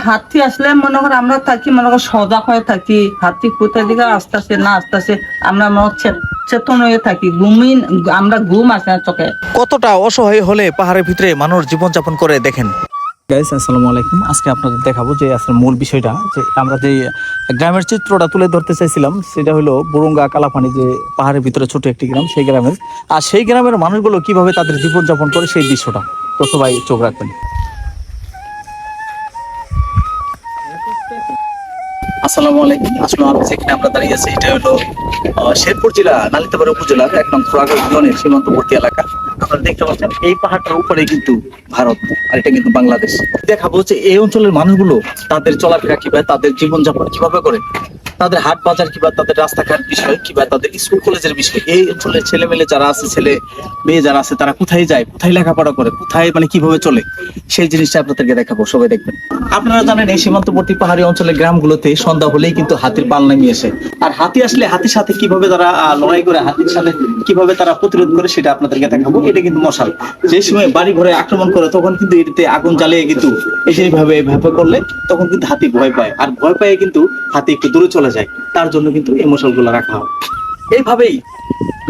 হাতি আসলে মনে কর আমরা থাকি মনে কর সজাগ হয়ে থাকি, হাতি কোথায় দিকে আসতেছে না আসতেছে আমরা মনে হচ্ছে চেতন হয়ে থাকি, আমরা ঘুম আসে না চোখে। কতটা অসহায় হলে পাহাড়ের ভিতরে মানুষ জীবনযাপন করে দেখেন। গাইস আসসালামু আলাইকুম, আজকে আপনাদের দেখাবো যে আসলে মূল বিষয়টা, যে আমরা যে গ্রামের চিত্রটা তুলে ধরতে চাইছিলাম সেটা হলো বুরুঙ্গা কালাপানি, যে পাহাড়ের ভিতরে ছোট একটি গ্রাম, সেই গ্রামের আর সেই গ্রামের মানুষগুলো কিভাবে তাদের জীবনযাপন করে সেই দৃশ্যটা। তো সবাই চোখ রাখবেন। আসসালামু আলাইকুম। আসলে আমি যেখানে আমরা দাঁড়িয়ে আছি এটা হলো শেরপুর জেলা নালিতাবাড়ী উপজেলার ১ নং খোয়াগা ইউনিয়নের সীমান্তবর্তী এলাকা। আপনারা দেখতে পাচ্ছেন এই পাহাড়টার উপরে কিন্তু ভারত আর এটা কিন্তু বাংলাদেশ। দেখাবো যে এই অঞ্চলের মানুষগুলো তাদের চলাফেরা কিভাবে, তাদের জীবনযাপন কিভাবে করে, তাদের হাট বাজার কিংবা তাদের রাস্তাঘাট বিষয় কিংবা তাদের স্কুল কলেজের বিষয়, এই অঞ্চলের ছেলে মেয়ে যারা আছে, ছেলে মেয়ে যারা আছে, তারা কোথায় যায়, কোথায় লেখাপড়া করে, কোথায় মানে কিভাবে চলে, সেই জিনিসটা আপনাদেরকে দেখাবো। সবাই দেখবেন। আপনারা জানেন এই সীমান্তবর্তী পাহাড়ি অঞ্চলের গ্রামগুলোতে সন্ধ্যা হলেই কিন্তু হাতির পাল নেমে আসে। আর হাতি আসলে হাতির সাথে কিভাবে তারা লড়াই করে, হাতির সাথে কিভাবে তারা প্রতিরোধ করে সেটা আপনাদেরকে দেখাবো। এটা কিন্তু মশাল, যে সময় বাড়ি ঘরে আক্রমণ করে তখন কিন্তু এটাতে আগুন জ্বালিয়ে কিন্তু এইভাবে করলে তখন কিন্তু হাতি ভয় পায়, আর ভয় পায় কিন্তু হাতি একটু দূরে চলে যায়। তার জন্য কিন্তু এই মশালগুলো রাখা হয়। এইভাবেই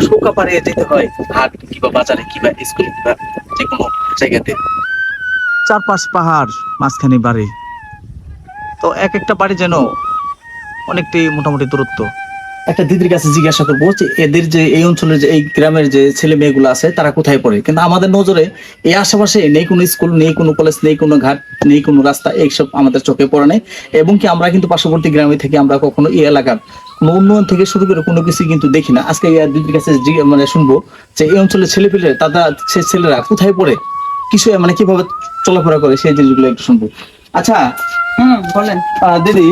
নৌকা পাড়ে যেতে হয় হাট কিংবা বাজারে কিংবা স্কুলে কিংবা যে কোনো জায়গাতে। চারপাশ পাহাড়, মাঝখানে বাড়ি, তো এক একটা বাড়ি যেন অনেকটাই মোটামুটি দূরত্ব। একটা দিদির কাছে জিজ্ঞাসা করবো যে এদের যে এই অঞ্চলের যে এই গ্রামের যে ছেলে মেয়েগুলো আছে তারা কোথায় পড়ে, কিন্তু আমাদের নজরে এই আশেপাশে নেই কোনো স্কুল, নেই কোনো কলেজ, নেই কোনো ঘাট, নেই কোনো রাস্তা, এইসব আমাদের চোখে পড়ে নেই। এবং কি আমরা কিন্তু পার্শ্ববর্তী গ্রামে থেকে আমরা কখনো এই এলাকার কোনো উন্নয়ন থেকে শুরু করে কোনো কিছু কিন্তু দেখি না। আজকে দিদির কাছে মানে শুনবো যে এই অঞ্চলের ছেলেপেলে তারা ছেলেরা কোথায় পড়ে, কিছু মানে কিভাবে চলাফেরা করে, সেই জিনিসগুলো একটু শুনবো। আচ্ছা বলেন দিদি,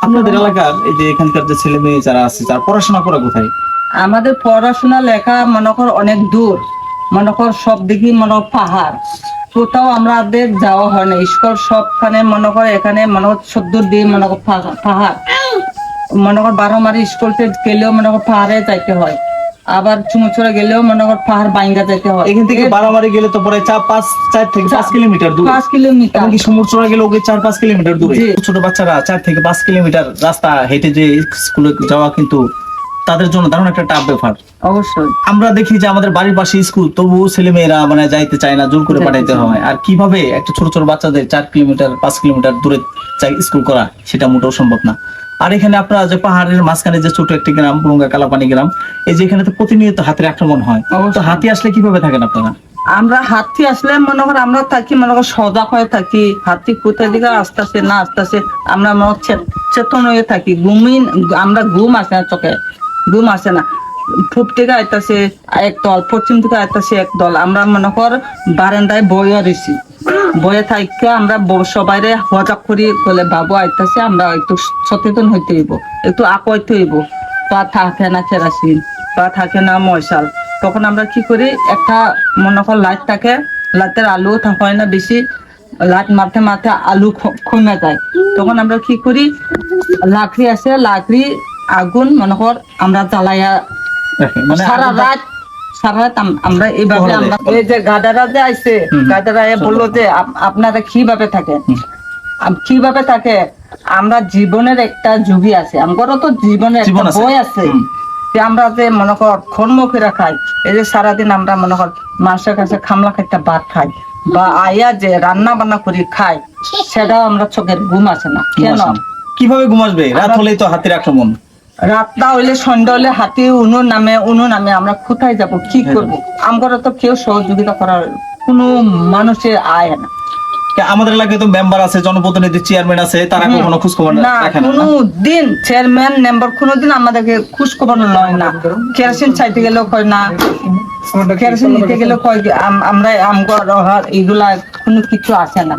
আপনাদের এলাকার এই যে এখানকার যে ছেলে মেয়ে যারা আছে, যারা পড়াশোনা করে কোথায়? আমাদের পড়াশোনা লেখা মনে কর অনেক দূর, মনে কর সব দিকে মনে কর পাহাড়, কোথাও আমাদের যাওয়া হয় না। স্কুল সবখানে মনে কর এখানে মনে কর ১৪ দিয়ে মনে কর পাহাড়, মনে কর ১২ মারি স্কুলতে গেলেও মনে কর পাহাড়ে যাইতে হয়, আবার চুমুচুরা গেলেও মনে কর পাহাড় বাইঙ্গা যাইতে হয়। এখান থেকে ১২ মারি গেলে তো পরে ৪ থেকে ৫ কিলোমিটার দূর। ৫ কিলোমিটার। এমনকি সমুদ্রচূড়া গেলে ওকে ৪-৫ কিলোমিটার দূরে। ছোট বাচ্চারা ৪ থেকে ৫ কিলোমিটার রাস্তা হেঁটে যে স্কুলে যাওয়া কিন্তু তাদের জন্য দারুণ একটা টাফ ব্যাপার। অবশ্যই আমরা দেখি যে আমাদের বাড়ির পাশে স্কুল, তবু ছেলে মেয়েরা মানে যাইতে চায় না, জোর করে পাঠাইতে হয়। আর কিভাবে একটা ছোট ছোট বাচ্চাদের ৪ কিলোমিটার ৫ কিলোমিটার দূরে স্কুল করা, সেটা মোটেও সম্ভব না। আর এখানে আপনারা যে পাহাড়ের মাঝখানে যে ছোট একটি গ্রাম বুরুঙ্গা কালাপানি গ্রাম, এই যে এখানে তো প্রতিনিয়ত হাতির আক্রমণ হয়, তো হাতি আসলে কিভাবে থাকেন আপনারা? আমরা হাতি আসলে মনে কর আমরা থাকি মনে কর সজাগ হয়ে থাকি, হাতি কোথায় দিকে আসতেছে না আসতেছে আমরা মনে হচ্ছে চেতন হয়ে থাকি, আমরা ঘুম আসে না চোখে, ঘুম আসে না। পূব থেকে আইতাছে এক দল, পশ্চিম থেকে আইতাছে এক দল, আমরা মনে কর বারান্দায় বয়ে রয়েছি, বয়ে থাকি আমরা সবাই সজাগ করি বলে বাবু আইতাছে, আমরা একটু সচেতন হইতে হইব, একটু আকইতে হইব। বা থাকে না কেরাসিন, বা থাকে না মশাল, তখন আমরা কি করি, একটা মনে কর লাইট থাকে, লাইটের আলু হয় না বেশি, লাইট মারতে মারতে আলু কমে যায়, তখন আমরা কি করি, লাকড়ি আছে, লাকড়ি আগুন মনে কর আমরা জ্বালাইয়া সারা রাত আমরা এইভাবে, আমরা এই যে গাদারা যে আইছে, গাদারা বললো যে আপনারা কিভাবে থাকেন, কিভাবে থাকে, আমরা জীবনের একটা ঝুঁকি আছে, আমারও তো জীবনের একটা বই আছে, আমরা যে মনে কর কর্ম করে খাই, এই যে সারাদিন আমরা মনে কর মানুষের কাছে খামলা খাইতে ভাত খাই বা আয়া যে রান্না বান্না করি খাই, সেটাও আমরা চোখের ঘুম আসে না। কেন, কিভাবে ঘুম আসবে? রাত হলেই তো হাতির আক্রমণ, রাতটা হইলে সন্ধ্যা হলে হাতি উনু নামে আমরা কোথায় যাব, কি করব? আমরা তো কেউ সহযোগিতা করার কোনো মানুষের আয় না। আমাদের এলাকায় তো মেম্বার আছে, জনপ্রতিনিধি, চেয়ারম্যান আছে, তারা কোনো খোঁজ খবর রাখে না। কোনদিন চেয়ারম্যান মেম্বার কোনদিন আমাদেরকে খোঁজ খবর লয় না। কেরোসিন চাইতে গেলেও কয় না, কেরোসিন নিতে গেলেও কয় আমরা এইগুলা কোনো কিছু আসে না।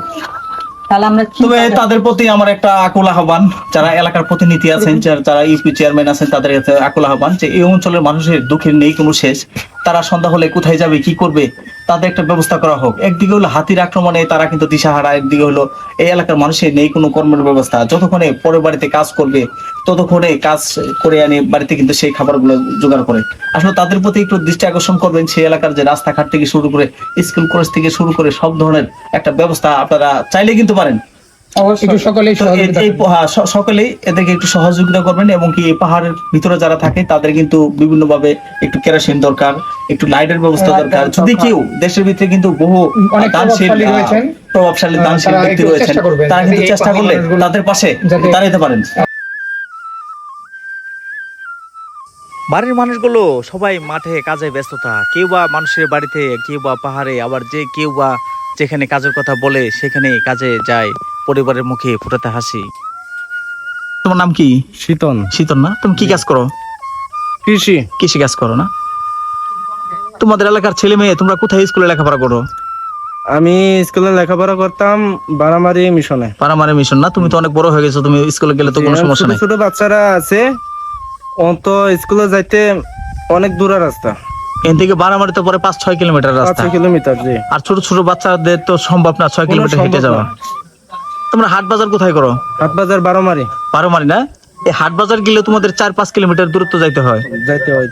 তাহলে আমরা তবে তাদের প্রতি আমার একটা আকুল আহ্বান, যারা এলাকার প্রতিনিধি আছেন, যারা ইউপি চেয়ারম্যান আছেন, তাদের কাছে আকুল আহ্বান যে এই অঞ্চলের মানুষের দুঃখের নেই কোনো শেষ। তারা সন্ধ্যা হলে কোথায় যাবে, কি করবে, তাদের একটা ব্যবস্থা করা হোক। একদিকে হলো হাতির আক্রমণে তারা কিন্তু দিশাহারা, একদিকে হলো এই এলাকার মানুষের নেই কোনো কর্মের ব্যবস্থা। যতক্ষণে পরের বাড়িতে কাজ করবে, ততক্ষণে কাজ করে আনে বাড়িতে কিন্তু সেই খাবারগুলো জোগাড় করে। আসলে তাদের প্রতি একটু দৃষ্টি আকর্ষণ করবেন। সেই এলাকার যে রাস্তাঘাট থেকে শুরু করে স্কুল কলেজ থেকে শুরু করে সব ধরনের একটা ব্যবস্থা আপনারা চাইলে কিন্তু পারেন। একটু সকলেই তো সহযোগিতা এই করবেন। হ্যাঁ, সকলেই এদেরকে একটু সহযোগিতা করবেন এবং কি এই পাহাড়ের ভিতরে যারা থাকে তাদের কিন্তু বিভিন্ন ভাবে একটু কেরোসিন দরকার, একটু লাইটের ব্যবস্থা দরকার। যদি কেউ দেশের ভিতরে কিন্তু বহু অনেক দানশীল প্রভাবশালী রয়েছেন। প্রভাবশালী দানশীল তারা ব্যক্তি একটু রয়েছেন, চেষ্টা করবেন তারা কিন্তু যাতে এই চেষ্টা করলে মানুষগুলো তাদের পাশে যাতে- দাঁড়াতে পারেন। বাড়ির মানুষগুলো সবাই মাঠে কাজে ব্যস্ততা, কেউ বা মানুষের বাড়িতে, কেউ বা পাহাড়ে, আবার যে কেউ বা যেখানে কাজের কথা বলে সেখানে কাজে যায়, পরিবারের মুখে ফুটাতে হাসি। তোমার নাম কি? শীতন। শীতল না? তুমি কি কাজ করো? কৃষি। কৃষি কাজ করো না? তোমাদের এলাকার ছেলে মেয়ে তোমরা কোথায় স্কুলে লেখাপড়া করো? আমি স্কুলে লেখাপড়া করতাম বারামারি মিশনে। পারামারে মিশন না? তুমি তো অনেক বড় হয়ে গেছো, তুমি স্কুলে গেলে তো কোনো সমস্যা ছোট নেই। ছোট বাচ্চারা আছে, ও তো স্কুলে যাইতে অনেক দূরের রাস্তা, এখান থেকে বারামারি তো পরে 5-6 কিলোমিটার রাস্তা। 5 কিলোমিটার। জি, আর ছোট ছোট বাচ্চাদের তো সম্ভব না 6 কিলোমিটার হেঁটে সম্ভব যাওয়া। না। তোমরা হাট বাজার কোথায় করো? হাটবাজার বারোমারি বারোমারি না? এই হাট বাজার গেলে তোমাদের 4-5 কিলোমিটার দূরত্ব যাইতে হয়। যাইতে হয়।